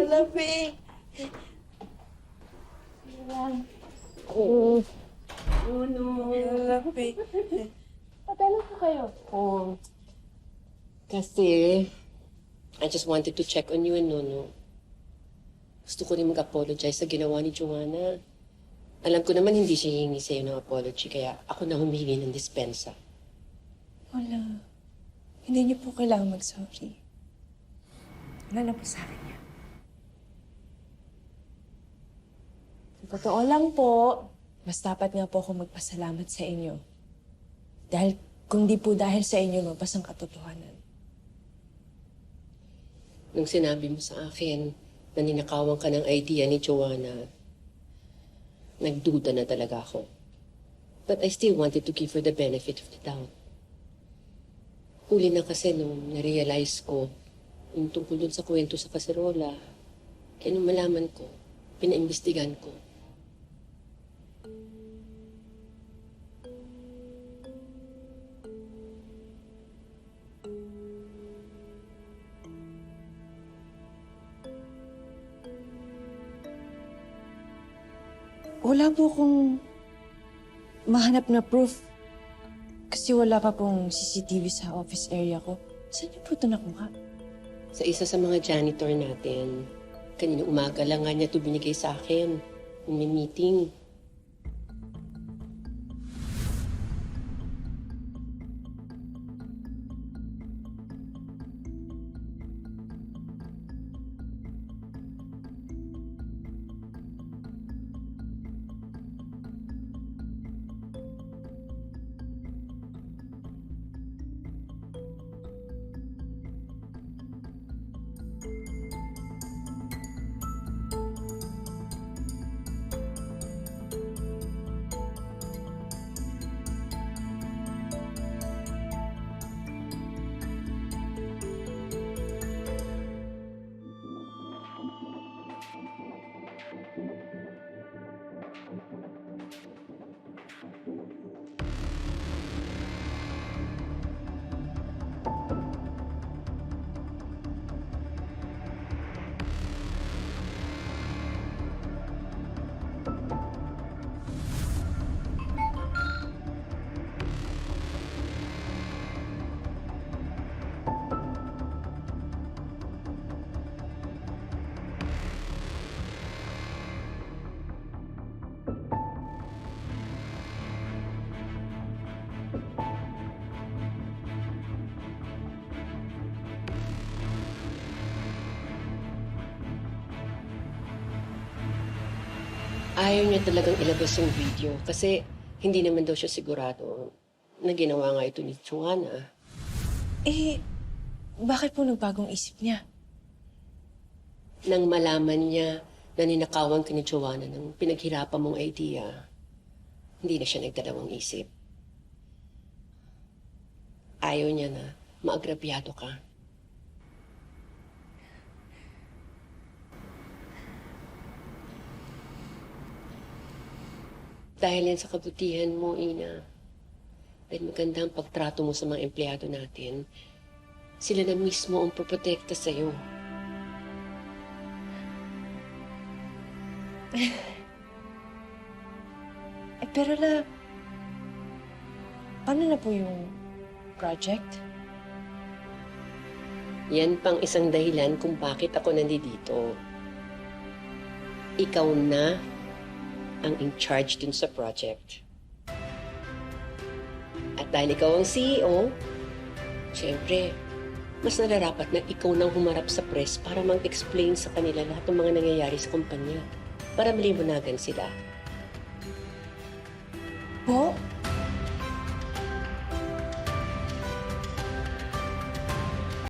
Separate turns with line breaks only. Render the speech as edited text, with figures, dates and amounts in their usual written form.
Lamig!
Oo.
Oh, no. Lamig.
Patalo po kayo.
Oh, kasi I just wanted to check on you and Nono. Gusto ko rin mag-apologize sa ginawa ni Joanna. Alam ko naman hindi siya hihingi sa'yo ng apology, kaya ako na humihingi ng dispensa.
Wala. Hindi niyo po kailangan mag-sorry. Wala na po sa akin yan. Sa totoo lang po, mas dapat nga po ako magpasalamat sa inyo. Dahil kung di po dahil sa inyo, mabas ang katotohanan.
Nung sinabi mo sa akin na ninakawan ka ng idea ni Joanna, nagduda na talaga ako. But I still wanted to give her the benefit of the doubt. Huli na kasi nung narealize ko yung tungkol dun sa kwento sa kaserola. Kaya nung malaman ko, pinaimbestigan ko.
Wala po akong mahanap na proof. Kasi wala pa pong CCTV sa office area ko. Saan niyo po ito nakuha?
Sa isa sa mga janitor natin, kanina umaga lang nga niya ito binigay sa akin. Nung may meeting. Ayaw niya talagang ilabas yung video kasi hindi naman daw siya sigurado na ginawa nga ito ni Joanna.
Eh, bakit po nagbagong isip niya?
Nang malaman niya na ninakawan ka ni Joanna ng pinaghirapan mong idea, hindi na siya nagdalawang isip. Ayaw niya na maagrabyado ka. Dahil yan sa kabutihan mo, Ina. Dahil maganda ang pagtrato mo sa mga empleyado natin, sila na mismo ang proprotekta sa'yo.
Pero paano na po yung project?
Yan pang isang dahilan kung bakit ako nandito. Ikaw na ang in charge dun sa project. At dahil ikaw ang CEO, siyempre, mas nararapat na ikaw nang humarap sa press para mag-explain sa kanila lahat ng mga nangyayari sa kumpanya para maliwanagan sila.
Po?